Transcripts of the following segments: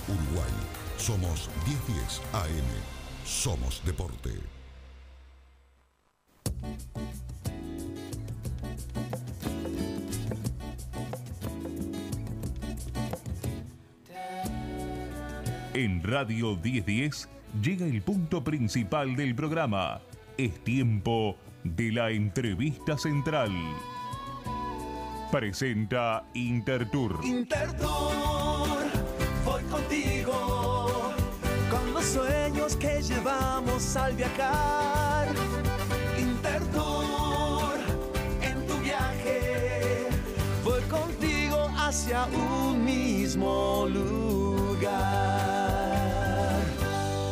Uruguay. Somos 1010 AM. Somos deporte. En Radio 1010 llega el punto principal del programa. Es tiempo de la entrevista central. Presenta Intertour. Intertour, voy contigo, con los sueños que llevamos al viajar. Intertour, en tu viaje, voy contigo hacia un mismo lugar.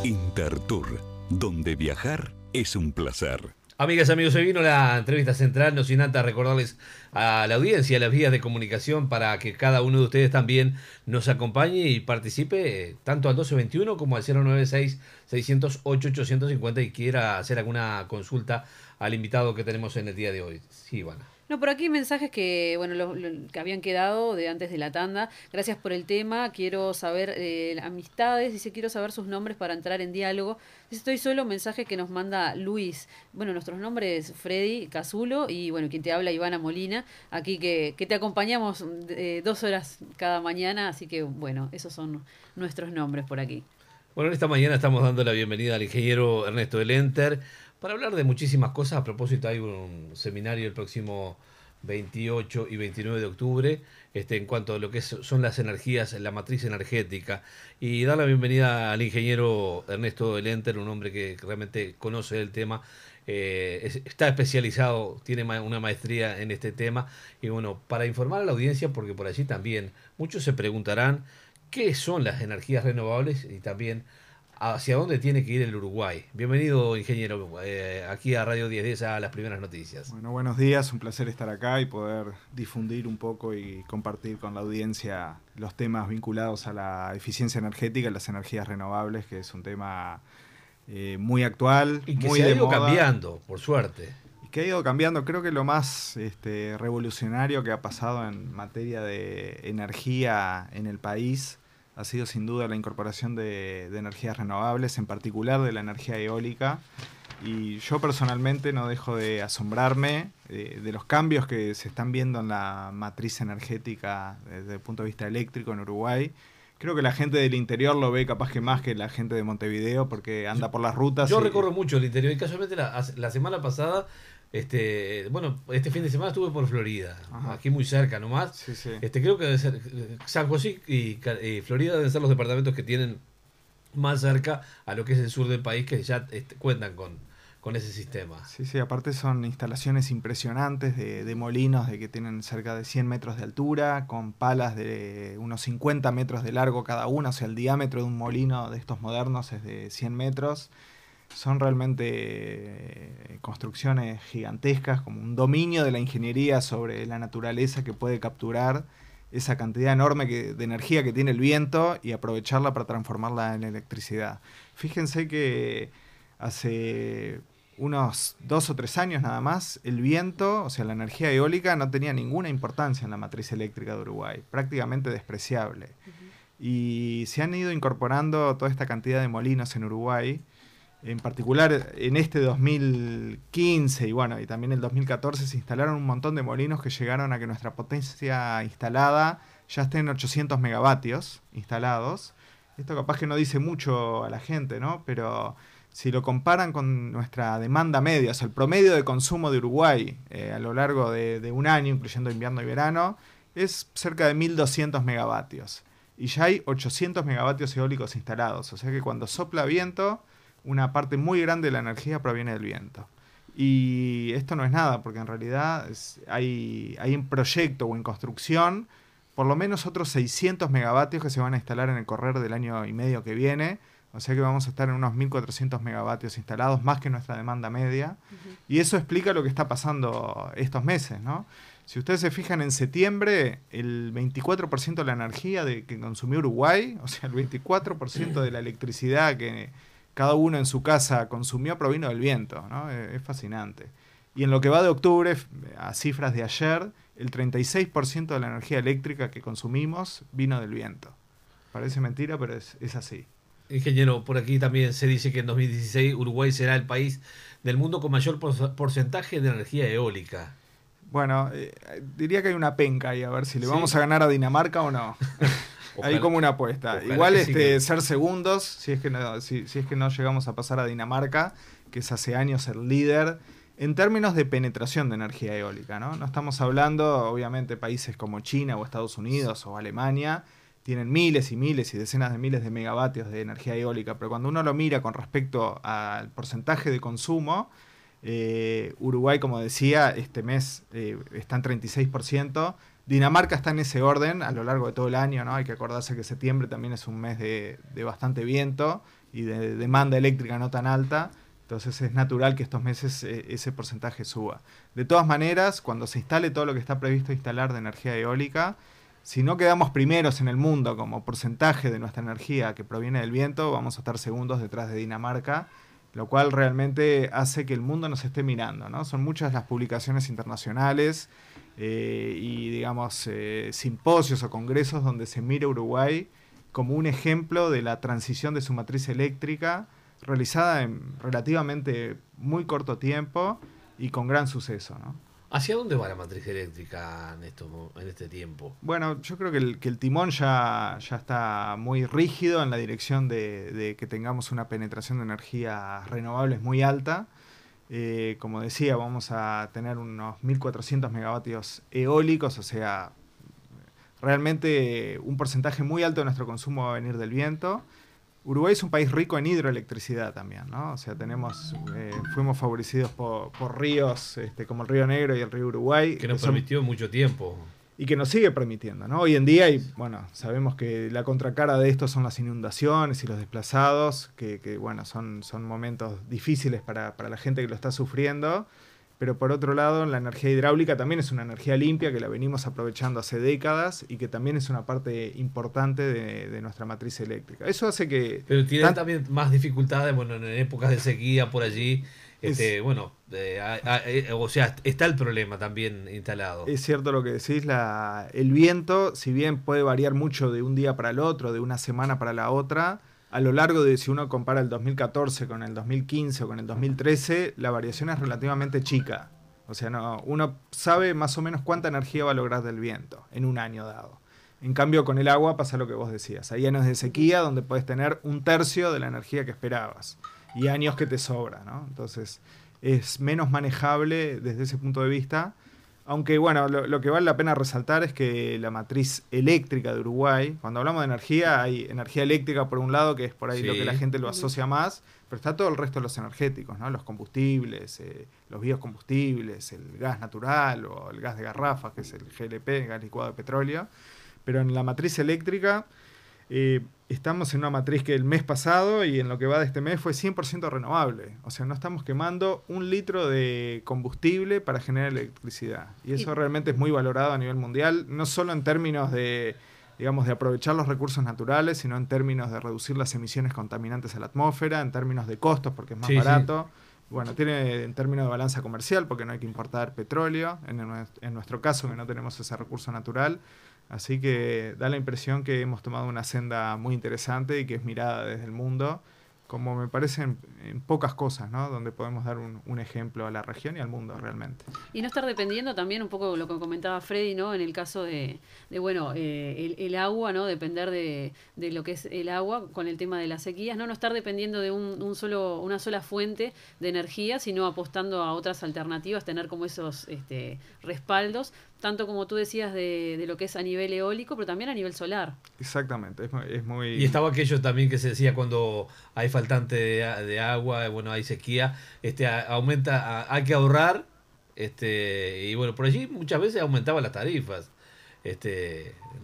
Intertour, donde viajar es un placer. Amigas, amigos, hoy vino la entrevista central, no sin antes recordarles a la audiencia las vías de comunicación para que cada uno de ustedes también nos acompañe y participe tanto al 1221 como al 096-608-850 y quiera hacer alguna consulta al invitado que tenemos en el día de hoy. Sí, Ivana. No, por aquí mensajes que, bueno, que habían quedado de antes de la tanda. Gracias por el tema. Quiero saber amistades. Dice, quiero saber sus nombres para entrar en diálogo. Dice, estoy solo. Mensaje que nos manda Luis. Bueno, nuestros nombres, Freddy Cazulo y, bueno, quien te habla, Ivana Molina. Aquí que te acompañamos 2 horas cada mañana. Así que, bueno, esos son nuestros nombres por aquí. Bueno, en esta mañana estamos dando la bienvenida al ingeniero Ernesto Elenter para hablar de muchísimas cosas. A propósito, hay un seminario el próximo 28 y 29 de octubre en cuanto a lo que son las energías, la matriz energética. Y dar la bienvenida al ingeniero Ernesto Elenter, un hombre que realmente conoce el tema, está especializado, tiene una maestría en este tema. Y bueno, para informar a la audiencia, porque por allí también muchos se preguntarán qué son las energías renovables y también hacia dónde tiene que ir el Uruguay. Bienvenido, ingeniero, aquí a Radio 1010 a las primeras noticias. Bueno, buenos días, un placer estar acá y poder difundir un poco y compartir con la audiencia los temas vinculados a la eficiencia energética y las energías renovables, que es un tema muy actual, y que muy se ha de ido moda, cambiando, por suerte. y que ha ido cambiando. Creo que lo más revolucionario que ha pasado en materia de energía en el país ha sido sin duda la incorporación de energías renovables, en particular de la energía eólica. Y yo personalmente no dejo de asombrarme de los cambios que se están viendo en la matriz energética desde el punto de vista eléctrico en Uruguay. Creo que la gente del interior lo ve capaz que más que la gente de Montevideo, porque anda por las rutas. Yo recorro mucho el interior y casualmente la semana pasada, bueno, este fin de semana estuve por Florida. Ajá. Aquí muy cerca nomás. Sí, sí. Creo que debe ser San José y Florida deben ser los departamentos que tienen más cerca a lo que es el sur del país, que ya cuentan con ese sistema. Sí, sí, aparte son instalaciones impresionantes de molinos que tienen cerca de 100 metros de altura, con palas de unos 50 metros de largo cada una, o sea, el diámetro de un molino de estos modernos es de 100 metros. Son realmente construcciones gigantescas, como un dominio de la ingeniería sobre la naturaleza que puede capturar esa cantidad enorme de energía que tiene el viento y aprovecharla para transformarla en electricidad. Fíjense que hace unos 2 o 3 años nada más, el viento, o sea, la energía eólica no tenía ninguna importancia en la matriz eléctrica de Uruguay, prácticamente despreciable. Y se han ido incorporando toda esta cantidad de molinos en Uruguay. En particular, en este 2015 y bueno, y también el 2014 se instalaron un montón de molinos que llegaron a que nuestra potencia instalada ya esté en 800 megavatios instalados. Esto capaz que no dice mucho a la gente, ¿no? Pero si lo comparan con nuestra demanda media, o sea, el promedio de consumo de Uruguay a lo largo de un año, incluyendo invierno y verano, es cerca de 1.200 megavatios. Y ya hay 800 megavatios eólicos instalados. O sea que cuando sopla viento, una parte muy grande de la energía proviene del viento. Y esto no es nada, porque en realidad hay en proyecto o en construcción por lo menos otros 600 megavatios que se van a instalar en el correr del año y medio que viene. O sea que vamos a estar en unos 1.400 megavatios instalados, más que nuestra demanda media. Y eso explica lo que está pasando estos meses, ¿no? Si ustedes se fijan, en septiembre, el 24% de la energía que consumió Uruguay, o sea, el 24% de la electricidad que cada uno en su casa consumió provino del viento, ¿no? Es fascinante. Y en lo que va de octubre, a cifras de ayer, el 36% de la energía eléctrica que consumimos vino del viento. Parece mentira, pero es así. Ingeniero, por aquí también se dice que en 2016 Uruguay será el país del mundo con mayor porcentaje de energía eólica. Bueno, diría que hay una penca ahí, a ver si le ¿Sí? vamos a ganar a Dinamarca o no. Hay como una apuesta. Igual ser segundos, si es que no llegamos a pasar a Dinamarca, que es hace años el líder, en términos de penetración de energía eólica, ¿no? No estamos hablando, obviamente, países como China o Estados Unidos o Alemania, tienen miles y miles y decenas de miles de megavatios de energía eólica, pero cuando uno lo mira con respecto al porcentaje de consumo, Uruguay, como decía, este mes está en 36%, Dinamarca está en ese orden a lo largo de todo el año, ¿no? Hay que acordarse que septiembre también es un mes de bastante viento y de demanda eléctrica no tan alta, entonces es natural que estos meses ese porcentaje suba. De todas maneras, cuando se instale todo lo que está previsto instalar de energía eólica, si no quedamos primeros en el mundo como porcentaje de nuestra energía que proviene del viento, vamos a estar segundos detrás de Dinamarca, lo cual realmente hace que el mundo nos esté mirando, ¿no? Son muchas las publicaciones internacionales y, digamos, simposios o congresos donde se mira Uruguay como un ejemplo de la transición de su matriz eléctrica realizada en relativamente muy corto tiempo y con gran suceso, ¿no? ¿Hacia dónde va la matriz eléctrica en este tiempo? Bueno, yo creo que el timón ya está muy rígido en la dirección de que tengamos una penetración de energías renovables muy alta. Como decía, vamos a tener unos 1.400 megavatios eólicos, o sea, realmente un porcentaje muy alto de nuestro consumo va a venir del viento. Uruguay es un país rico en hidroelectricidad también, ¿no? O sea, fuimos favorecidos por ríos como el Río Negro y el Río Uruguay. Que nos permitió mucho tiempo. Y que nos sigue permitiendo, ¿no? Hoy en día, sabemos que la contracara de esto son las inundaciones y los desplazados, que son momentos difíciles para la gente que lo está sufriendo. Pero por otro lado, la energía hidráulica también es una energía limpia que la venimos aprovechando hace décadas y que también es una parte importante de nuestra matriz eléctrica. Eso hace que... Pero tiene también más dificultades, en épocas de sequía por allí, o sea, está el problema también instalado. Es cierto lo que decís, el viento, si bien puede variar mucho de un día para el otro, de una semana para la otra, a lo largo si uno compara el 2014 con el 2015 o con el 2013, la variación es relativamente chica. O sea, uno sabe más o menos cuánta energía va a lograr del viento en un año dado. En cambio, con el agua pasa lo que vos decías. Hay años de sequía donde puedes tener 1/3 de la energía que esperabas y años que te sobra, ¿no? Entonces, es menos manejable desde ese punto de vista. Aunque, lo que vale la pena resaltar es que la matriz eléctrica de Uruguay, cuando hablamos de energía, hay energía eléctrica por un lado, que es por ahí lo que la gente lo asocia más, pero está todo el resto de los energéticos, ¿no? Los combustibles, los biocombustibles, el gas natural o el gas de garrafa, que es el GLP, gas licuado de petróleo. Pero en la matriz eléctrica estamos en una matriz que el mes pasado y en lo que va de este mes fue 100% renovable. O sea, no estamos quemando 1 litro de combustible para generar electricidad. Y eso realmente es muy valorado a nivel mundial, no solo en términos de aprovechar los recursos naturales, sino en términos de reducir las emisiones contaminantes a la atmósfera, en términos de costos, porque es más barato. Sí. Tiene en términos de balanza comercial, porque no hay que importar petróleo, en nuestro caso, que no tenemos ese recurso natural. Así que da la impresión que hemos tomado una senda muy interesante y que es mirada desde el mundo, como me parece en pocas cosas, ¿no? Donde podemos dar un ejemplo a la región y al mundo realmente. Y no estar dependiendo también un poco de lo que comentaba Freddy, ¿no? En el caso de el agua, ¿no? Depender de lo que es el agua con el tema de las sequías, no estar dependiendo de una sola fuente de energía, sino apostando a otras alternativas, tener como esos respaldos, tanto como tú decías de lo que es a nivel eólico, pero también a nivel solar. Exactamente, es muy... Y estaba aquello también que se decía cuando hay faltante de agua, hay sequía, hay que ahorrar, y por allí muchas veces aumentaban las tarifas. En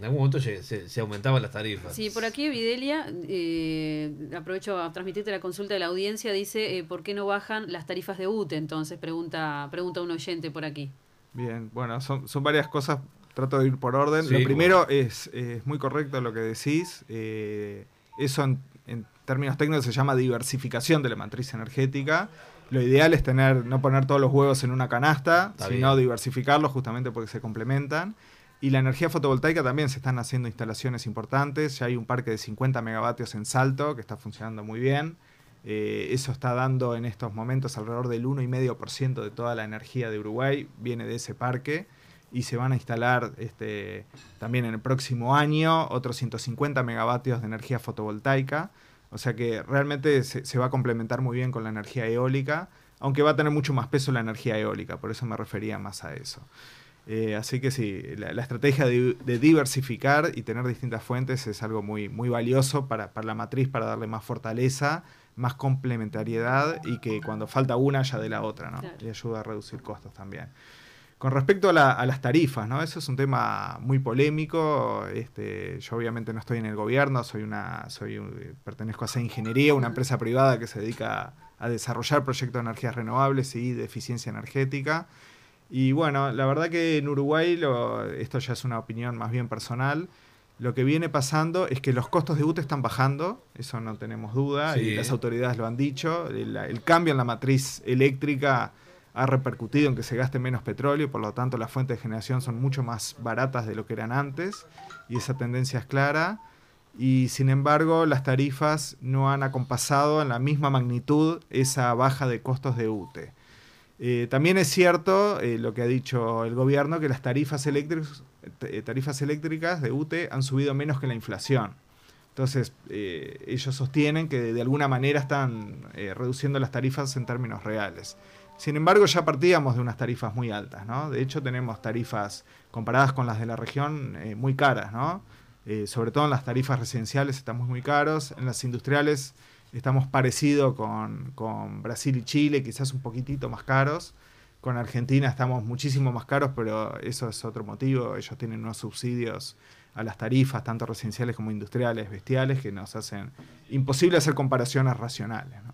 algún momento se aumentaban las tarifas. Sí, por aquí Videlia, aprovecho a transmitirte la consulta de la audiencia, dice, ¿por qué no bajan las tarifas de UTE? Entonces pregunta un oyente por aquí. Bien, son varias cosas, trato de ir por orden. Sí, lo primero es muy correcto lo que decís, eso en términos técnicos se llama diversificación de la matriz energética. Lo ideal es no poner todos los huevos en una canasta, sino diversificarlos justamente porque se complementan. Y la energía fotovoltaica también se están haciendo instalaciones importantes. Ya hay un parque de 50 megavatios en Salto que está funcionando muy bien. Eso está dando en estos momentos alrededor del 1,5% de toda la energía de Uruguay viene de ese parque, y se van a instalar también en el próximo año otros 150 megavatios de energía fotovoltaica. O sea que realmente se va a complementar muy bien con la energía eólica, aunque va a tener mucho más peso la energía eólica, por eso me refería más a eso. Así que sí, la estrategia de diversificar y tener distintas fuentes es algo muy, muy valioso para la matriz, para darle más fortaleza, más complementariedad, y que cuando falta una haya de la otra, ¿no? Claro. Y ayuda a reducir costos también. Con respecto a las tarifas, ¿no? Eso es un tema muy polémico. Yo obviamente no estoy en el gobierno, pertenezco a CE Ingeniería, una empresa privada que se dedica a desarrollar proyectos de energías renovables y de eficiencia energética. Y bueno, la verdad que en Uruguay, esto ya es una opinión más bien personal, lo que viene pasando es que los costos de UTE están bajando, eso no tenemos duda, Sí. y las autoridades lo han dicho. El cambio en la matriz eléctrica ha repercutido en que se gaste menos petróleo, por lo tanto las fuentes de generación son mucho más baratas de lo que eran antes, y esa tendencia es clara. Y sin embargo, las tarifas no han acompasado en la misma magnitud esa baja de costos de UTE. También es cierto lo que ha dicho el gobierno, que las tarifas eléctricas de UTE han subido menos que la inflación. Entonces, ellos sostienen que de alguna manera están reduciendo las tarifas en términos reales. Sin embargo, ya partíamos de unas tarifas muy altas, ¿no? De hecho, tenemos tarifas comparadas con las de la región muy caras, ¿no? Sobre todo en las tarifas residenciales estamos muy caros, en las industriales estamos parecidos con Brasil y Chile, quizás un poquitito más caros. Con Argentina estamos muchísimo más caros, pero eso es otro motivo. Ellos tienen unos subsidios a las tarifas, tanto residenciales como industriales, bestiales, que nos hacen imposible hacer comparaciones racionales, ¿no?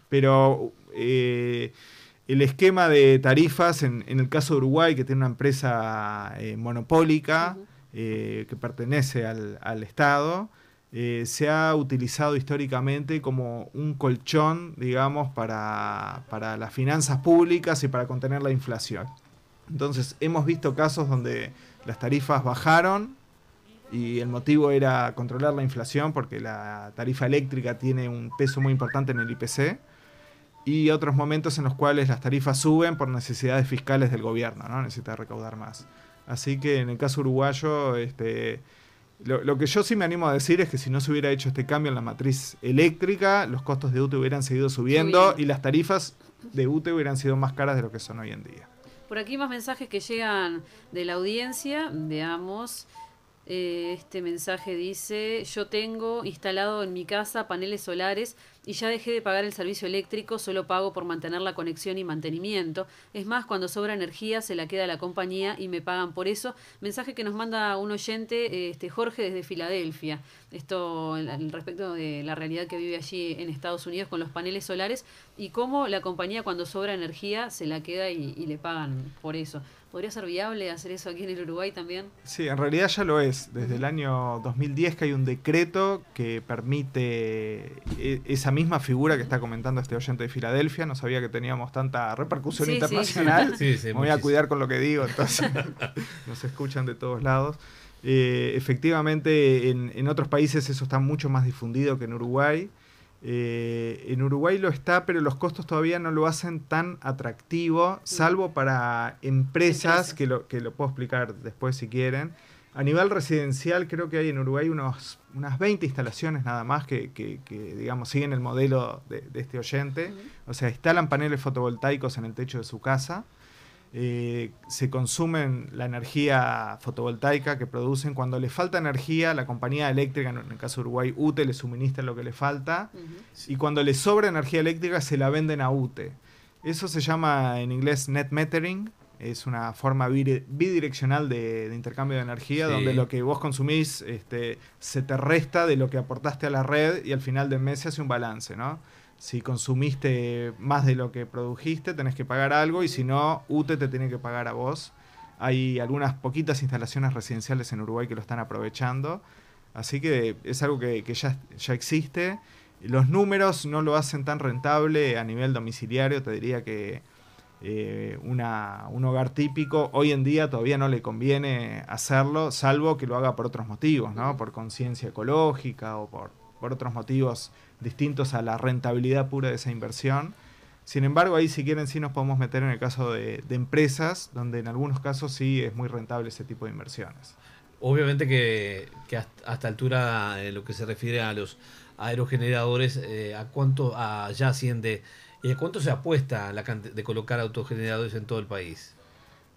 Pero el esquema de tarifas, en el caso de Uruguay, que tiene una empresa monopólica, que pertenece al Estado, se ha utilizado históricamente como un colchón, digamos, para las finanzas públicas y para contener la inflación. Entonces, hemos visto casos donde las tarifas bajaron y el motivo era controlar la inflación, porque la tarifa eléctrica tiene un peso muy importante en el IPC, y otros momentos en los cuales las tarifas suben por necesidades fiscales del gobierno, ¿no? Necesita recaudar más. Así que en el caso uruguayo, lo que yo sí me animo a decir es que si no se hubiera hecho este cambio en la matriz eléctrica, los costos de UTE hubieran seguido subiendo y las tarifas de UTE hubieran sido más caras de lo que son hoy en día. Por aquí más mensajes que llegan de la audiencia. Veamos. Este mensaje dice: yo tengo instalado en mi casa paneles solares y ya dejé de pagar el servicio eléctrico, solo pago por mantener la conexión y mantenimiento. Es más, cuando sobra energía se la queda a la compañía y me pagan por eso. Mensaje que nos manda un oyente, Jorge, desde Filadelfia. Esto respecto de la realidad que vive allí en Estados Unidos con los paneles solares y cómo la compañía cuando sobra energía se la queda y le pagan por eso. ¿Podría ser viable hacer eso aquí en el Uruguay también? Sí, en realidad ya lo es. Desde el año 2010 que hay un decreto que permite esa misma figura que está comentando este oyente de Filadelfia. No sabía que teníamos tanta repercusión internacional. Sí, Me voy a cuidar con lo que digo, entonces nos escuchan de todos lados. Efectivamente, en otros países eso está mucho más difundido que en Uruguay. En Uruguay lo está, pero los costos todavía no lo hacen tan atractivo, salvo para empresas, que lo puedo explicar después si quieren. A nivel residencial creo que hay en Uruguay unas 20 instalaciones nada más que digamos, siguen el modelo de este oyente. O sea, instalan paneles fotovoltaicos en el techo de su casa. Se consumen la energía fotovoltaica que producen. Cuando le falta energía, la compañía eléctrica, en el caso de Uruguay, UTE, le suministra lo que le falta, y cuando le sobra energía eléctrica se la venden a UTE. Eso se llama en inglés net metering, es una forma bidireccional de intercambio de energía, donde lo que vos consumís se te resta de lo que aportaste a la red y al final del mes se hace un balance, ¿no? Si consumiste más de lo que produjiste, tenés que pagar algo, y si no, UTE te tiene que pagar a vos. Hay algunas poquitas instalaciones residenciales en Uruguay que lo están aprovechando, así que es algo que ya existe. Los números no lo hacen tan rentable a nivel domiciliario. Te diría que un hogar típico. Hoy en día todavía no le conviene hacerlo, salvo que lo haga por otros motivos, ¿no? Por conciencia ecológica o por otros motivos distintos a la rentabilidad pura de esa inversión. Sin embargo, ahí si quieren sí nos podemos meter en el caso de empresas, donde en algunos casos sí es muy rentable ese tipo de inversiones. Obviamente que hasta altura, en lo que se refiere a los aerogeneradores, ¿a cuánto ya asciende y a cuánto se apuesta de colocar autogeneradores en todo el país?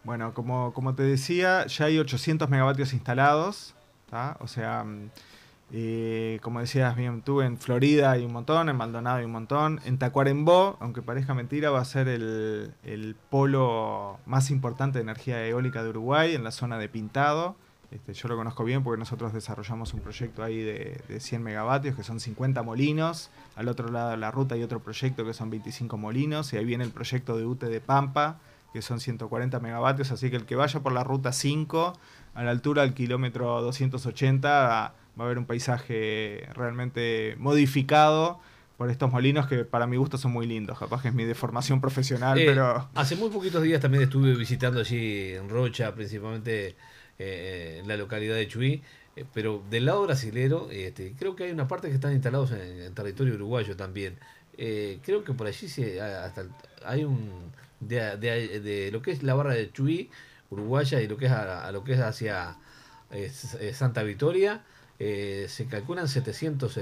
Bueno, como te decía, ya hay 800 megavatios instalados, ¿tá? O sea, como decías bien tú, en Florida hay un montón, en Maldonado hay un montón, en Tacuarembó, aunque parezca mentira, va a ser el polo más importante de energía eólica de Uruguay, en la zona de Pintado. Yo lo conozco bien porque nosotros desarrollamos un proyecto ahí de 100 megavatios, que son 50 molinos. Al otro lado de la ruta hay otro proyecto que son 25 molinos, y ahí viene el proyecto de UTE de Pampa, que son 140 megavatios, así que el que vaya por la ruta 5, a la altura del kilómetro 280, va a haber un paisaje realmente modificado por estos molinos que para mi gusto son muy lindos. Capaz que es mi deformación profesional, pero... Hace muy poquitos días también estuve visitando allí en Rocha, principalmente en la localidad de Chuy, pero del lado brasilero, creo que hay una parte que están instalados en territorio uruguayo también. Creo que por allí hasta hay un... De lo que es la barra de Chuy, uruguaya, y lo que es a lo que es hacia Santa Victoria, se calculan 700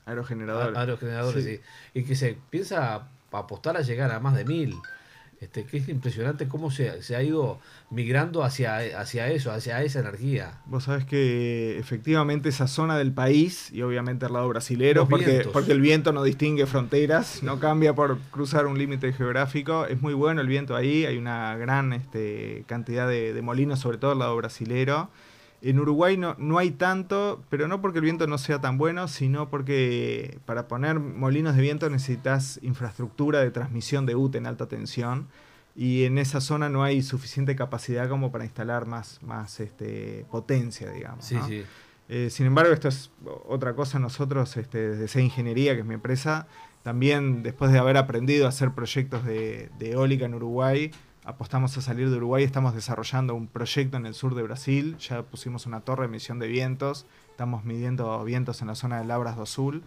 aerogeneradores, Sí. sí. Y que se piensa apostar a llegar a más de 1000. Que es impresionante cómo se ha ido migrando hacia eso, hacia esa energía. Vos sabés que efectivamente esa zona del país, y obviamente al lado brasilero, porque el viento no distingue fronteras, no cambia por cruzar un límite geográfico, es muy bueno el viento ahí, hay una gran cantidad de molinos, sobre todo al lado brasilero. En Uruguay no hay tanto, pero no porque el viento no sea tan bueno, sino porque para poner molinos de viento necesitas infraestructura de transmisión de UTE en alta tensión, y en esa zona no hay suficiente capacidad como para instalar más potencia, digamos, sí, ¿no? Sí. Sin embargo, esto es otra cosa. Nosotros, desde C Ingeniería, que es mi empresa, también después de haber aprendido a hacer proyectos de eólica en Uruguay, apostamos a salir de Uruguay. Estamos desarrollando un proyecto en el sur de Brasil. Ya pusimos una torre de medición de vientos. Estamos midiendo vientos en la zona de Lavras do Sul.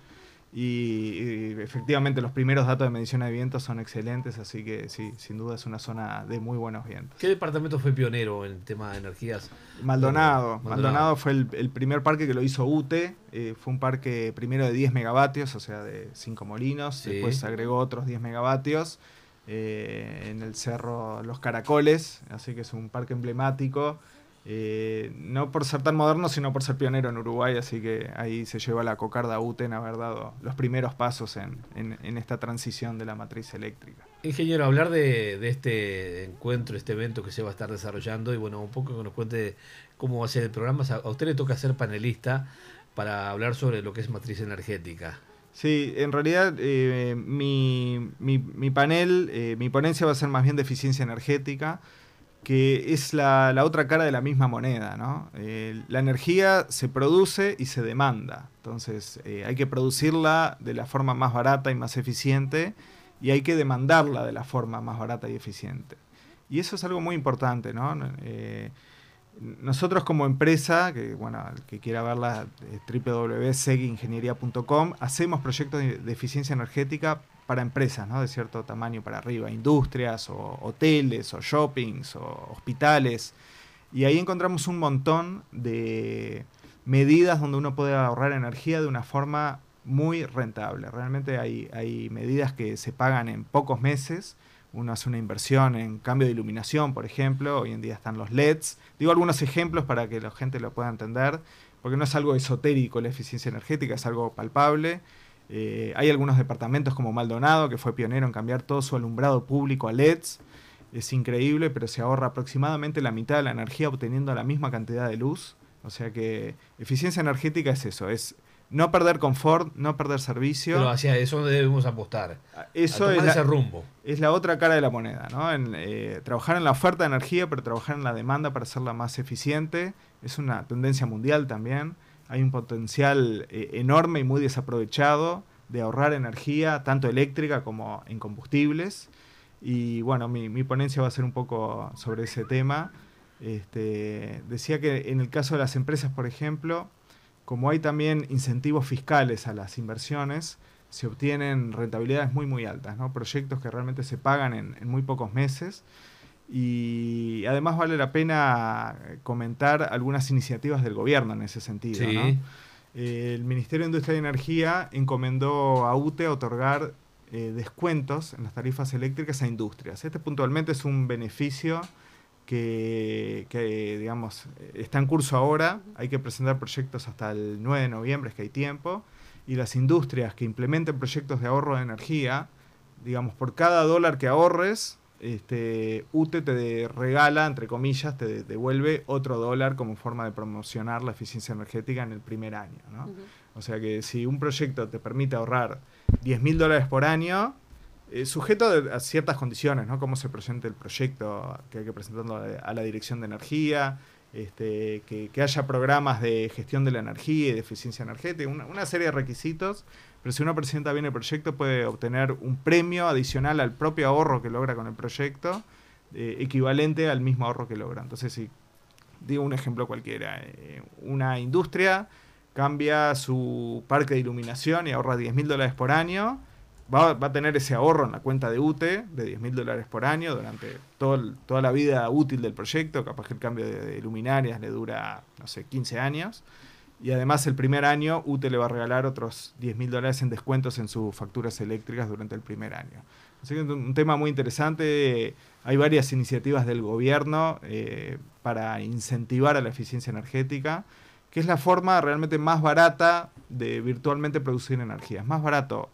Y efectivamente los primeros datos de medición de vientos son excelentes. Así que sí, sin duda es una zona de muy buenos vientos. ¿Qué departamento fue pionero en el tema de energías? Maldonado. Maldonado fue el primer parque que lo hizo UTE. Fue un parque primero de 10 megavatios, o sea, de 5 molinos. Sí. Después agregó otros 10 megavatios. En el cerro Los Caracoles, así que es un parque emblemático, no por ser tan moderno, sino por ser pionero en Uruguay, así que ahí se lleva la cocarda UTE en haber dado los primeros pasos en esta transición de la matriz eléctrica. Ingeniero, hablar de este encuentro, este evento que se va a estar desarrollando, y bueno, un poco que nos cuente cómo va a ser el programa. A usted le toca ser panelista para hablar sobre lo que es matriz energética. Sí, en realidad mi panel, mi ponencia va a ser más bien de eficiencia energética, que es la otra cara de la misma moneda, ¿no? La energía se produce y se demanda, entonces hay que producirla de la forma más barata y más eficiente, y hay que demandarla de la forma más barata y eficiente. Y eso es algo muy importante, ¿no? Nosotros como empresa, que bueno, el que quiera verla, www.seguingeniería.com, hacemos proyectos de eficiencia energética para empresas, ¿no? De cierto tamaño para arriba, industrias o hoteles o shoppings o hospitales, y ahí encontramos un montón de medidas donde uno puede ahorrar energía de una forma muy rentable. Realmente hay medidas que se pagan en pocos meses. Uno hace una inversión en cambio de iluminación, por ejemplo. Hoy en día están los LEDs. Digo algunos ejemplos para que la gente lo pueda entender, porque no es algo esotérico la eficiencia energética, es algo palpable. Hay algunos departamentos como Maldonado, que fue pionero en cambiar todo su alumbrado público a LEDs. Es increíble, pero se ahorra aproximadamente la mitad de la energía obteniendo la misma cantidad de luz. O sea que eficiencia energética es eso, es no perder confort, no perder servicio. Pero hacia eso debemos apostar. Eso a tomar ese rumbo. Es la otra cara de la moneda, ¿no? Trabajar en la oferta de energía, pero trabajar en la demanda para hacerla más eficiente. Es una tendencia mundial también. Hay un potencial enorme y muy desaprovechado de ahorrar energía, tanto eléctrica como en combustibles. Y bueno, mi ponencia va a ser un poco sobre ese tema. Decía que en el caso de las empresas, por ejemplo, como hay también incentivos fiscales a las inversiones, se obtienen rentabilidades muy, muy altas, ¿no? Proyectos que realmente se pagan en muy pocos meses. Y además vale la pena comentar algunas iniciativas del gobierno en ese sentido, Sí. ¿no? El Ministerio de Industria y Energía encomendó a UTE otorgar descuentos en las tarifas eléctricas a industrias. Este puntualmente es un beneficio que digamos, está en curso ahora. Hay que presentar proyectos hasta el 9 de noviembre, es que hay tiempo. Y las industrias que implementen proyectos de ahorro de energía, digamos, por cada dólar que ahorres, UTE te regala, entre comillas, te devuelve otro dólar como forma de promocionar la eficiencia energética en el primer año, ¿no? Ujú. O sea que si un proyecto te permite ahorrar $10.000 por año, sujeto a ciertas condiciones, ¿no? Cómo se presente el proyecto, que hay que presentarlo a la Dirección de Energía, que haya programas de gestión de la energía y de eficiencia energética, una serie de requisitos. Pero si uno presenta bien el proyecto, puede obtener un premio adicional al propio ahorro que logra con el proyecto, equivalente al mismo ahorro que logra. Entonces, si digo un ejemplo cualquiera, una industria cambia su parque de iluminación y ahorra $10.000 por año, va a tener ese ahorro en la cuenta de UTE de $10.000 por año durante toda la vida útil del proyecto. Capaz que el cambio de luminarias le dura, no sé, 15 años. Y además el primer año UTE le va a regalar otros $10.000 en descuentos en sus facturas eléctricas durante el primer año. Así que es un tema muy interesante. Hay varias iniciativas del gobierno para incentivar a la eficiencia energética, que es la forma realmente más barata de virtualmente producir energía. Es más barato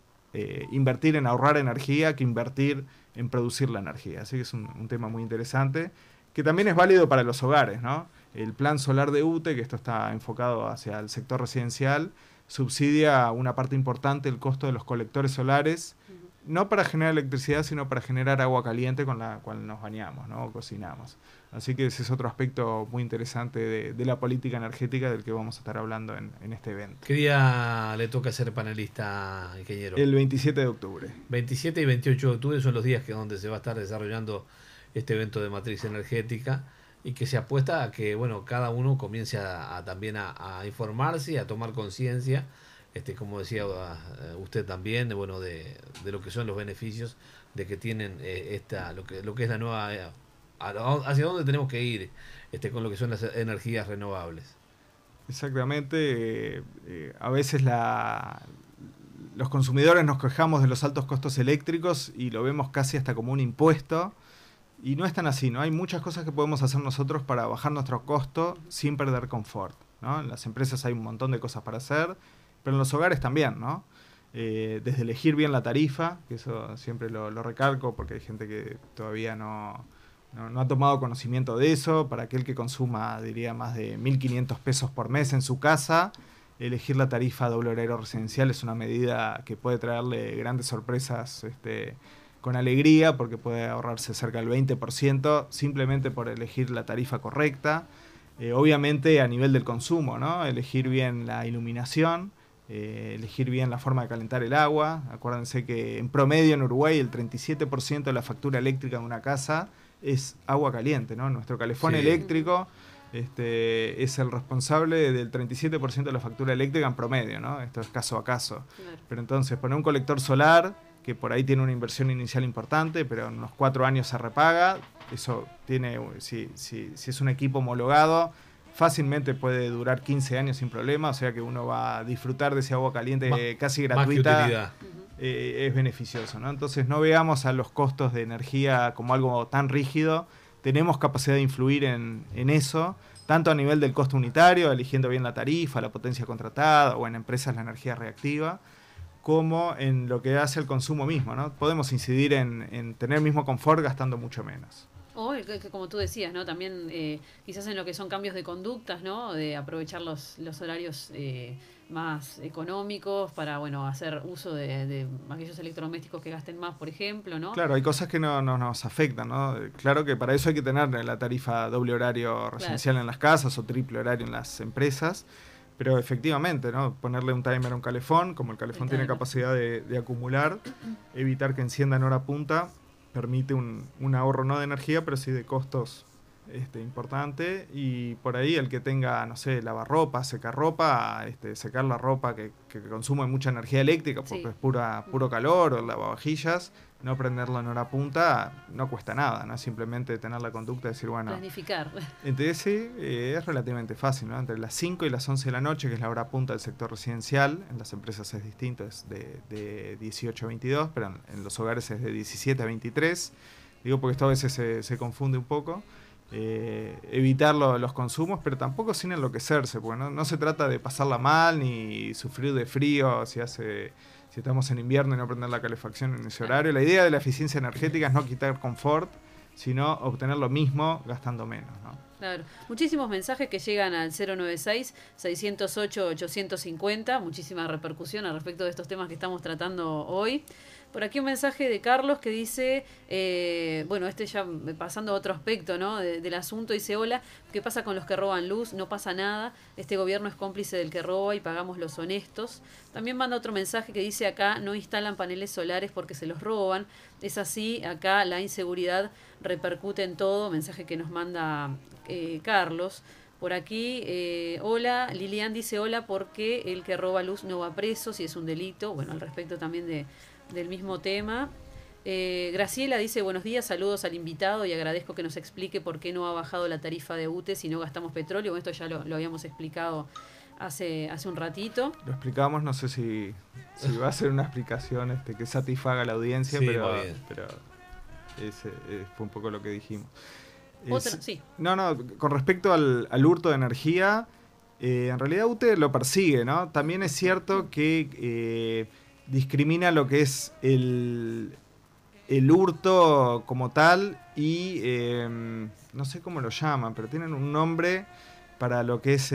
invertir en ahorrar energía que invertir en producir la energía. Así que es un tema muy interesante, que también es válido para los hogares, ¿no? El plan solar de UTE, que esto está enfocado hacia el sector residencial, subsidia una parte importante el costo de los colectores solares, no para generar electricidad, sino para generar agua caliente con la cual nos bañamos, ¿no? O cocinamos. Así que ese es otro aspecto muy interesante de la política energética del que vamos a estar hablando en este evento. ¿Qué día le toca ser panelista, ingeniero? El 27 de octubre. 27 y 28 de octubre son los días donde se va a estar desarrollando este evento de matriz energética, y que se apuesta a que, bueno, cada uno comience también a informarse y a tomar conciencia, como decía usted también, bueno, de lo que son los beneficios de que tienen lo que es la nueva, hacia dónde tenemos que ir con lo que son las energías renovables. Exactamente. A veces los consumidores nos quejamos de los altos costos eléctricos y lo vemos casi hasta como un impuesto. Y no es tan así, ¿no? Hay muchas cosas que podemos hacer nosotros para bajar nuestro costo sin perder confort, ¿no? En las empresas hay un montón de cosas para hacer, pero en los hogares también, ¿no? Desde elegir bien la tarifa, que eso siempre lo recalco porque hay gente que todavía no ha tomado conocimiento de eso. Para aquel que consuma, diría, más de 1.500 pesos por mes en su casa, elegir la tarifa doble horario residencial es una medida que puede traerle grandes sorpresas, con alegría, porque puede ahorrarse cerca del 20% simplemente por elegir la tarifa correcta. Obviamente a nivel del consumo, ¿no? Elegir bien la iluminación, elegir bien la forma de calentar el agua. Acuérdense que en promedio en Uruguay el 37% de la factura eléctrica de una casa es agua caliente, ¿no? Nuestro calefón eléctrico es el responsable del 37% de la factura eléctrica en promedio, ¿no? Esto es caso a caso. Claro. Pero entonces poner un colector solar, que por ahí tiene una inversión inicial importante, pero en unos 4 años se repaga. Eso tiene, si es un equipo homologado, fácilmente puede durar 15 años sin problema, o sea que uno va a disfrutar de ese agua caliente casi gratuita. Es beneficioso, ¿no? Entonces no veamos a los costos de energía como algo tan rígido. Tenemos capacidad de influir en eso, tanto a nivel del costo unitario, eligiendo bien la tarifa, la potencia contratada, o en empresas la energía reactiva, como en lo que hace el consumo mismo, ¿no? Podemos incidir en tener el mismo confort gastando mucho menos. O como tú decías, ¿no? También quizás en lo que son cambios de conductas, ¿no? De aprovechar los horarios más económicos para, bueno, hacer uso de aquellos electrodomésticos que gasten más, por ejemplo, ¿no? Claro, hay cosas que no nos afectan, ¿no? Claro que para eso hay que tener la tarifa doble horario residencial en las casas o triple horario en las empresas, Pero efectivamente, ¿no? Ponerle un timer a un calefón, como el calefón tiene capacidad de acumular, evitar que encienda en hora punta, permite un ahorro no de energía, pero sí de costos importante. Y por ahí el que tenga, no sé, lavarropa, secarropa, secar la ropa que consume mucha energía eléctrica porque es puro calor, o lavavajillas, no prenderlo en hora punta no cuesta nada, ¿no? Simplemente tener la conducta de decir, bueno... Planificar. Entonces sí, es relativamente fácil, ¿no? Entre las 5 y las 11 de la noche, que es la hora punta del sector residencial, en las empresas es distinto, es de 18 a 22, pero en los hogares es de 17 a 23. Digo porque esto a veces se confunde un poco. Evitar los consumos, pero tampoco sin enloquecerse, porque no se trata de pasarla mal ni sufrir de frío si estamos en invierno y no prender la calefacción en ese horario. La idea de la eficiencia energética es no quitar confort, sino obtener lo mismo gastando menos, ¿no? Claro. Muchísimos mensajes que llegan al 096-608-850, muchísima repercusión al respecto de estos temas que estamos tratando hoy. Por aquí un mensaje de Carlos que dice, bueno, ya pasando a otro aspecto, ¿no? del asunto, dice: hola, ¿qué pasa con los que roban luz? No pasa nada, este gobierno es cómplice del que roba y pagamos los honestos. También manda otro mensaje que dice: acá no instalan paneles solares porque se los roban. Es así, acá la inseguridad repercute en todo. Mensaje que nos manda Carlos. Por aquí, hola, Lilian dice: hola, porque el que roba luz no va preso si es un delito. Bueno, al respecto también del mismo tema. Graciela dice: buenos días, saludos al invitado y agradezco que nos explique por qué no ha bajado la tarifa de UTE si no gastamos petróleo. Bueno, esto ya lo habíamos explicado hace un ratito. Lo explicamos, no sé si va a ser una explicación que satisfaga a la audiencia, sí, pero ese fue un poco lo que dijimos. Sí. No, con respecto al hurto de energía, en realidad UTE lo persigue, ¿no? También es cierto que discrimina lo que es el hurto como tal y no sé cómo lo llaman, pero tienen un nombre para lo que es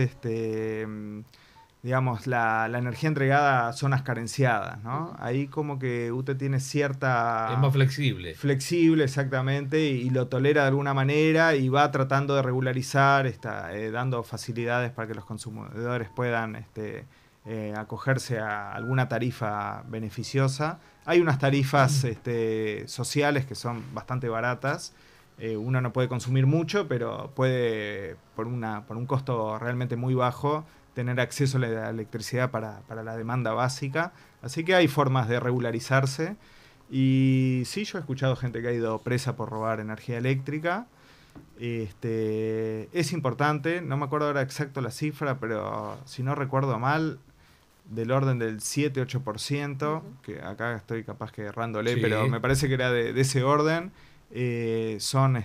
digamos la energía entregada a zonas carenciadas, ¿no? Ahí como que UTE tiene cierta... Es más flexible. Flexible, exactamente, y lo tolera de alguna manera y va tratando de regularizar, dando facilidades para que los consumidores puedan acogerse a alguna tarifa beneficiosa. Hay unas tarifas sociales que son bastante baratas. Uno no puede consumir mucho, pero puede, por un costo realmente muy bajo, tener acceso a la electricidad para la demanda básica. Así que hay formas de regularizarse. Y sí, yo he escuchado gente que ha ido presa por robar energía eléctrica. Es importante, no me acuerdo ahora exacto la cifra, pero si no recuerdo mal, del orden del 7-8%, que acá estoy capaz que errándole, sí, pero me parece que era de ese orden, son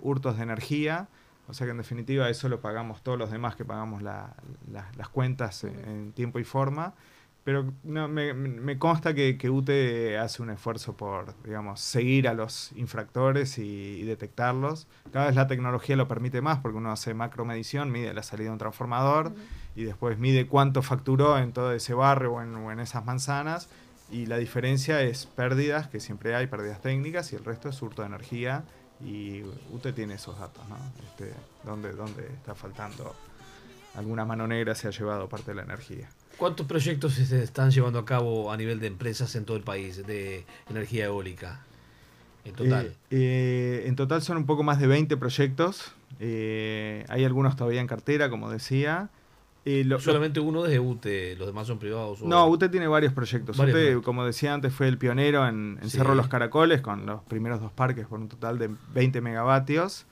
hurtos de energía. O sea que en definitiva eso lo pagamos todos los demás que pagamos las cuentas en tiempo y forma. Pero no, me consta que UTE hace un esfuerzo por, digamos, seguir a los infractores y detectarlos. Cada vez la tecnología lo permite más porque uno hace macromedición, mide la salida de un transformador y después mide cuánto facturó en todo ese barrio o en esas manzanas. Y la diferencia es pérdidas, que siempre hay pérdidas técnicas, y el resto es hurto de energía. Y UTE tiene esos datos, ¿no? Donde está faltando alguna mano negra, se ha llevado parte de la energía. ¿Cuántos proyectos se están llevando a cabo a nivel de empresas en todo el país de energía eólica? En total. En total son un poco más de 20 proyectos. Hay algunos todavía en cartera, como decía. Solamente uno es de UTE, los demás son privados. No, UTE tiene varios proyectos. UTE, como decía antes, fue el pionero en Cerro Los Caracoles, con los primeros 2 parques por un total de 20 megavatios.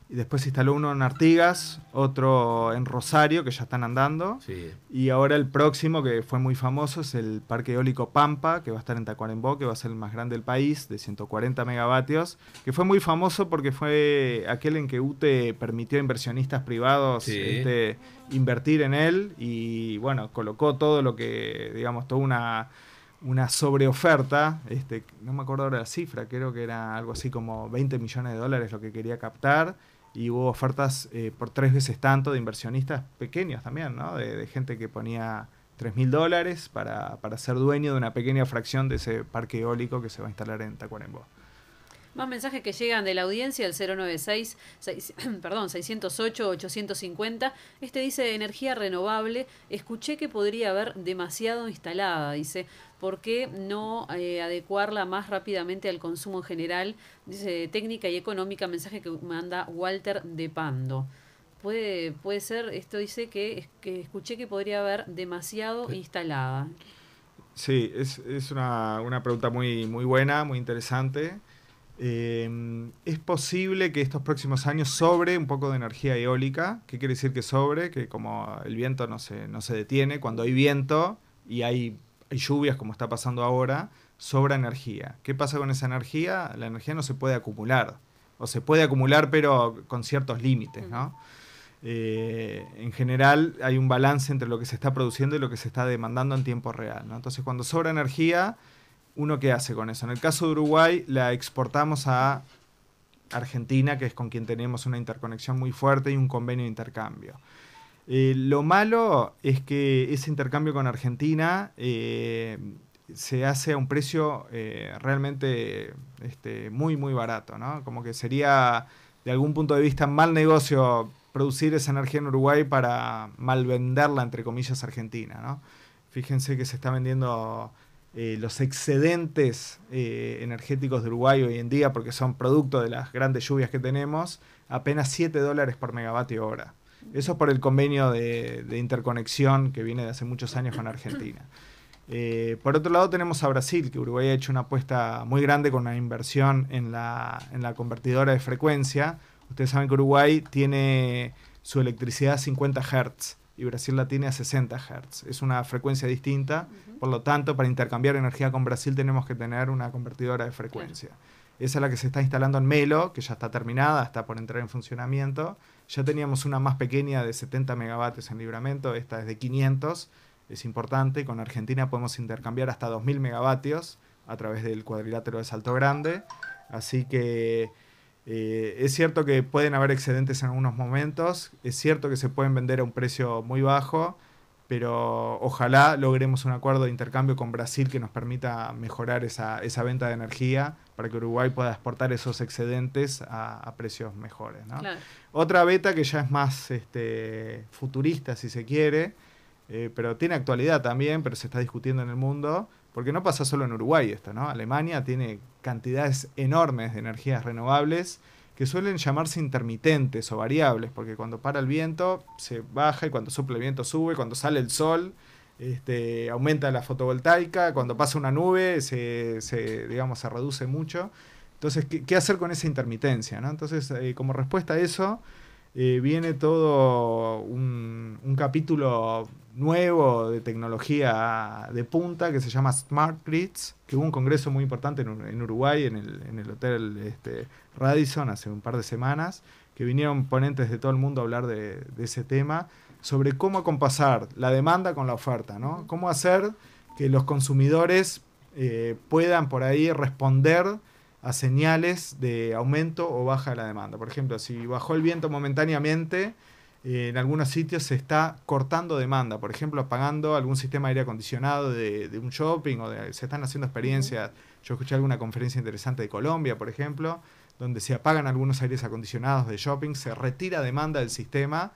Y después se instaló uno en Artigas, otro en Rosario, que ya están andando. Sí. Y ahora el próximo, que fue muy famoso, es el Parque Eólico Pampa, que va a estar en Tacuarembó, que va a ser el más grande del país, de 140 megavatios. Que fue muy famoso porque fue aquel en que UTE permitió a inversionistas privados invertir en él. Y bueno, colocó todo lo que, digamos, toda una sobreoferta, no me acuerdo ahora la cifra, creo que era algo así como $20 millones lo que quería captar. Y hubo ofertas por 3 veces tanto de inversionistas pequeños también, ¿no? De gente que ponía $3.000 para ser dueño de una pequeña fracción de ese parque eólico que se va a instalar en Tacuarembó. Más mensajes que llegan de la audiencia, el 608-850. Este dice, energía renovable, escuché que podría haber demasiado instalada, dice, ¿por qué no adecuarla más rápidamente al consumo en general? Dice, técnica y económica, mensaje que manda Walter de Pando. Puede ser, esto dice que escuché que podría haber demasiado instalada. Sí, es una pregunta muy, muy buena, muy interesante. Es posible que estos próximos años sobre un poco de energía eólica. ¿Qué quiere decir que sobre? Que como el viento no se detiene, cuando hay viento y hay lluvias como está pasando ahora, sobra energía. ¿Qué pasa con esa energía? La energía no se puede acumular, o se puede acumular pero con ciertos límites, ¿no? En general hay un balance entre lo que se está produciendo y lo que se está demandando en tiempo real, ¿no? Entonces cuando sobra energía, ¿uno qué hace con eso? En el caso de Uruguay la exportamos a Argentina, que es con quien tenemos una interconexión muy fuerte y un convenio de intercambio. Lo malo es que ese intercambio con Argentina se hace a un precio realmente muy, muy barato, ¿no? Como que sería, de algún punto de vista, mal negocio producir esa energía en Uruguay para mal venderla, entre comillas, a Argentina, ¿no? Fíjense que se está vendiendo los excedentes energéticos de Uruguay hoy en día, porque son producto de las grandes lluvias que tenemos, apenas $7 por megavatio hora. Eso es por el convenio de interconexión que viene de hace muchos años con Argentina. Por otro lado tenemos a Brasil, que Uruguay ha hecho una apuesta muy grande con una inversión en la convertidora de frecuencia. Ustedes saben que Uruguay tiene su electricidad a 50 Hz y Brasil la tiene a 60 Hz. Es una frecuencia distinta, por lo tanto, para intercambiar energía con Brasil tenemos que tener una convertidora de frecuencia. Esa es la que se está instalando en Melo, que ya está terminada, está por entrar en funcionamiento. Ya teníamos una más pequeña de 70 megavatios en Libramento, esta es de 500, es importante. Con Argentina podemos intercambiar hasta 2000 megavatios a través del cuadrilátero de Salto Grande. Así que es cierto que pueden haber excedentes en algunos momentos, es cierto que se pueden vender a un precio muy bajo, pero ojalá logremos un acuerdo de intercambio con Brasil que nos permita mejorar esa venta de energía para que Uruguay pueda exportar esos excedentes a precios mejores, ¿no? Claro. Otra beta que ya es más futurista, si se quiere, pero tiene actualidad también, pero se está discutiendo en el mundo, porque no pasa solo en Uruguay esto, ¿no? Alemania tiene cantidades enormes de energías renovables que suelen llamarse intermitentes o variables, porque cuando para el viento se baja y cuando sopla el viento sube, cuando sale el sol aumenta la fotovoltaica, cuando pasa una nube se reduce mucho. Entonces, ¿qué hacer con esa intermitencia, ¿no? Entonces, como respuesta a eso, viene todo un capítulo nuevo de tecnología de punta que se llama Smart Grids, que hubo un congreso muy importante en Uruguay, en el hotel Radisson, hace un par de semanas, que vinieron ponentes de todo el mundo a hablar de ese tema, sobre cómo acompasar la demanda con la oferta, ¿no? Cómo hacer que los consumidores puedan por ahí responder a señales de aumento o baja de la demanda. Por ejemplo, si bajó el viento momentáneamente, en algunos sitios se está cortando demanda, por ejemplo, apagando algún sistema de aire acondicionado de un shopping, se están haciendo experiencias. Yo escuché alguna conferencia interesante de Colombia, por ejemplo, donde se apagan algunos aires acondicionados de shopping, se retira demanda del sistema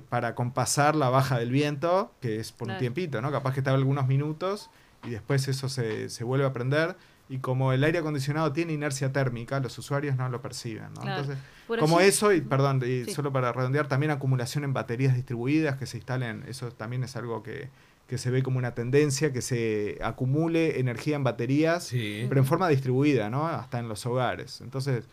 para compasar la baja del viento, que es por un tiempito, ¿no? Capaz que está algunos minutos y después eso se vuelve a prender. Y como el aire acondicionado tiene inercia térmica, los usuarios no lo perciben, ¿no? Claro. Entonces, como allí, eso, sí. Solo para redondear, también acumulación en baterías distribuidas que se instalen, eso también es algo que se ve como una tendencia, que se acumule energía en baterías, sí, pero en forma distribuida, ¿no? Hasta en los hogares. Entonces,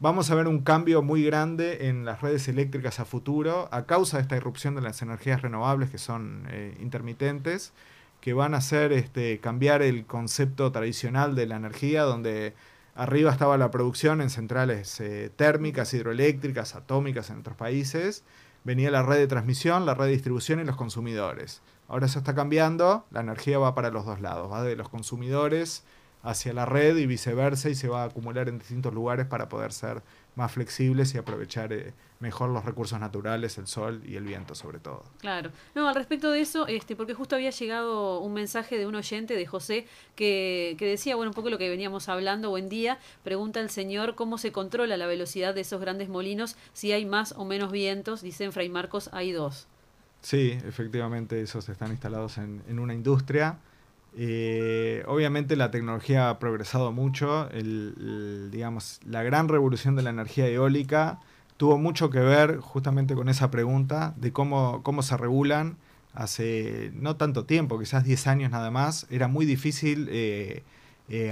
vamos a ver un cambio muy grande en las redes eléctricas a futuro, a causa de esta irrupción de las energías renovables que son intermitentes, que van a hacer cambiar el concepto tradicional de la energía, donde arriba estaba la producción en centrales térmicas, hidroeléctricas, atómicas en otros países, venía la red de transmisión, la red de distribución y los consumidores. Ahora eso está cambiando, la energía va para los dos lados, va de los consumidores hacia la red y viceversa, y se va a acumular en distintos lugares para poder ser más flexibles y aprovechar mejor los recursos naturales, el sol y el viento sobre todo. Claro. No, al respecto de eso, porque justo había llegado un mensaje de un oyente, de José, que decía, bueno, un poco lo que veníamos hablando. Buen día, pregunta el señor cómo se controla la velocidad de esos grandes molinos, si hay más o menos vientos. Dice en Fray Marcos hay 2. Sí, efectivamente esos están instalados en una industria. Obviamente la tecnología ha progresado mucho. Digamos, la gran revolución de la energía eólica tuvo mucho que ver justamente con esa pregunta de cómo se regulan. Hace no tanto tiempo, quizás 10 años nada más, era muy difícil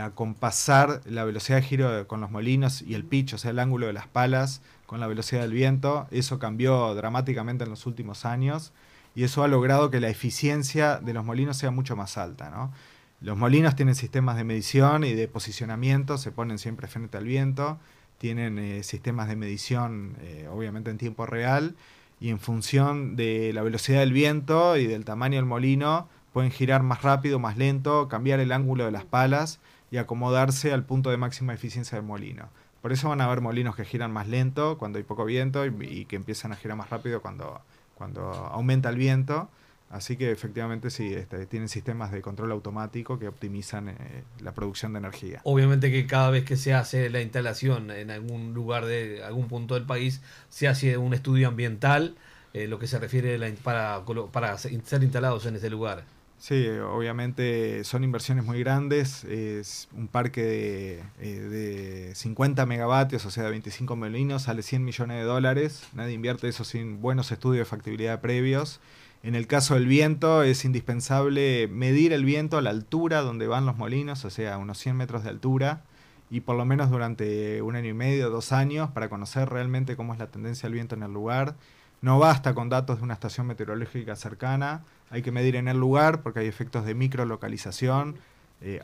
acompasar la velocidad de giro con los molinos y el pitch, o sea, el ángulo de las palas con la velocidad del viento. Eso cambió dramáticamente en los últimos años y eso ha logrado que la eficiencia de los molinos sea mucho más alta, ¿no? Los molinos tienen sistemas de medición y de posicionamiento, se ponen siempre frente al viento, tienen sistemas de medición obviamente en tiempo real, y en función de la velocidad del viento y del tamaño del molino pueden girar más rápido, más lento, cambiar el ángulo de las palas y acomodarse al punto de máxima eficiencia del molino. Por eso van a haber molinos que giran más lento cuando hay poco viento y que empiezan a girar más rápido cuando aumenta el viento. Así que efectivamente sí, tienen sistemas de control automático que optimizan la producción de energía. Obviamente que cada vez que se hace la instalación en algún lugar de algún punto del país, se hace un estudio ambiental, lo que se refiere para ser instalados en ese lugar. Sí, obviamente son inversiones muy grandes. Es un parque de 50 megavatios, o sea, de 25 molinos, sale $100 millones. Nadie invierte eso sin buenos estudios de factibilidad previos. En el caso del viento es indispensable medir el viento a la altura donde van los molinos, o sea, unos 100 metros de altura, y por lo menos durante 1 año y medio, 2 años, para conocer realmente cómo es la tendencia del viento en el lugar. No basta con datos de una estación meteorológica cercana, hay que medir en el lugar porque hay efectos de microlocalización,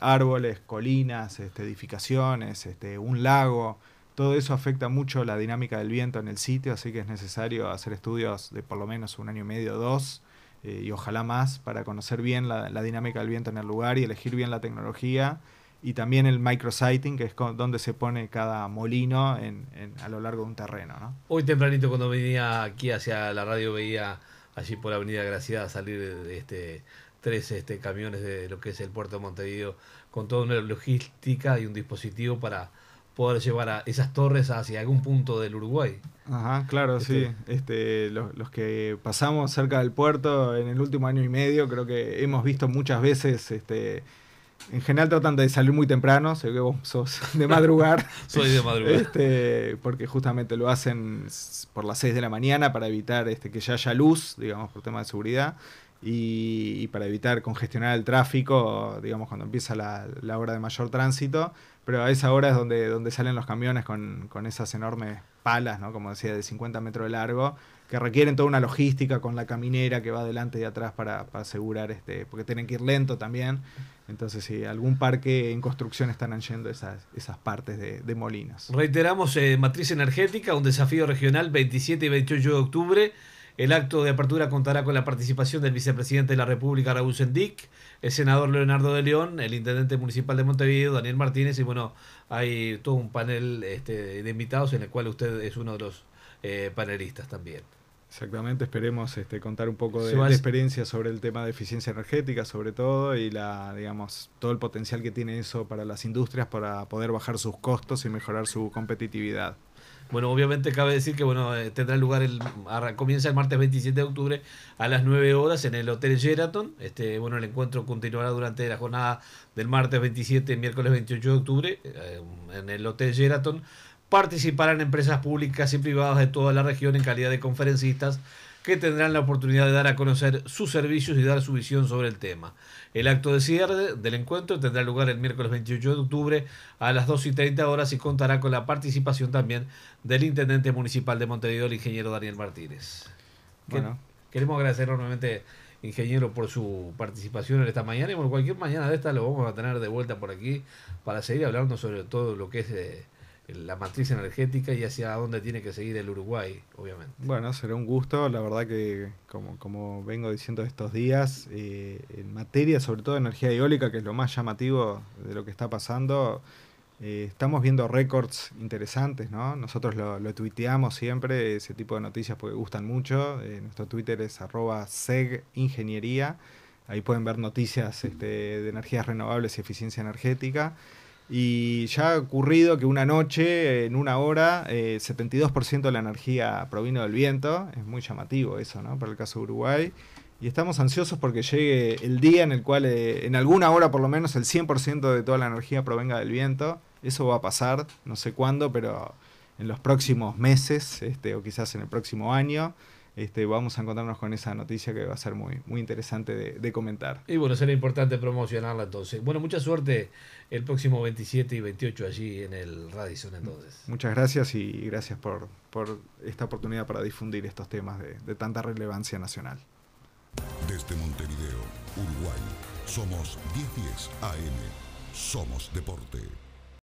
árboles, colinas, edificaciones, un lago. Todo eso afecta mucho la dinámica del viento en el sitio, así que es necesario hacer estudios de por lo menos 1 año y medio, 2, y ojalá más, para conocer bien la dinámica del viento en el lugar y elegir bien la tecnología. Y también el micrositing, que es donde se pone cada molino a lo largo de un terreno, ¿no? Hoy tempranito cuando venía aquí hacia la radio veía allí por Avenida Graciada salir 3 camiones de lo que es el puerto de Montevideo con toda una logística y un dispositivo para poder llevar a esas torres hacia algún punto del Uruguay. Ajá, claro, sí. Los que pasamos cerca del puerto en el último año y medio, creo que hemos visto muchas veces, en general tratan de salir muy temprano, sé que vos sos de madrugar. Soy de madrugar. Porque justamente lo hacen por las 6 de la mañana para evitar que ya haya luz, digamos, por tema de seguridad. Y para evitar congestionar el tráfico, digamos, cuando empieza la hora de mayor tránsito, pero a esa hora es donde salen los camiones con esas enormes palas, ¿no? Como decía, de 50 metros de largo, que requieren toda una logística con la caminera que va adelante y atrás para asegurar, porque tienen que ir lento también. Entonces, sí, algún parque en construcción están yendo esas partes de molinos. Reiteramos, Matriz Energética, un desafío regional, 27 y 28 de octubre. El acto de apertura contará con la participación del vicepresidente de la República, Raúl Sendic, el senador Leonardo de León, el intendente municipal de Montevideo, Daniel Martínez, y bueno, hay todo un panel de invitados en el cual usted es uno de los panelistas también. Exactamente, esperemos contar un poco de experiencia sobre el tema de eficiencia energética, sobre todo, y digamos, todo el potencial que tiene eso para las industrias para poder bajar sus costos y mejorar su competitividad. Bueno, obviamente cabe decir que tendrá lugar comienza el martes 27 de octubre a las 9 horas en el Hotel Sheraton. El encuentro continuará durante la jornada del martes 27 y miércoles 28 de octubre en el Hotel Sheraton. Participarán empresas públicas y privadas de toda la región en calidad de conferencistas que tendrán la oportunidad de dar a conocer sus servicios y dar su visión sobre el tema. El acto de cierre del encuentro tendrá lugar el miércoles 28 de octubre a las 2:30 horas y contará con la participación también del intendente municipal de Montevideo, el ingeniero Daniel Martínez. Bueno. Queremos agradecer enormemente, ingeniero, por su participación en esta mañana, y cualquier mañana de esta lo vamos a tener de vuelta por aquí para seguir hablando sobre todo lo que es la matriz energética y hacia dónde tiene que seguir el Uruguay, obviamente. Bueno, será un gusto. La verdad que, como vengo diciendo estos días, en materia sobre todo de energía eólica, que es lo más llamativo de lo que está pasando, Estamos viendo récords interesantes, ¿no? Nosotros lo tuiteamos siempre, ese tipo de noticias porque gustan mucho. Nuestro Twitter es @segingeniería. Ahí pueden ver noticias de energías renovables y eficiencia energética. Y ya ha ocurrido que una noche, en una hora, 72% de la energía provino del viento. Es muy llamativo eso, ¿no? Para el caso de Uruguay. Y estamos ansiosos porque llegue el día en el cual, en alguna hora por lo menos, el 100% de toda la energía provenga del viento. Eso va a pasar, no sé cuándo, pero en los próximos meses, o quizás en el próximo año, vamos a encontrarnos con esa noticia que va a ser muy, muy interesante de comentar. Y bueno, será importante promocionarla entonces. Bueno, mucha suerte el próximo 27 y 28 allí en el Radisson entonces. Muchas gracias y gracias por esta oportunidad para difundir estos temas de tanta relevancia nacional. Desde Montevideo, Uruguay, somos 1010 AM. Somos Deporte.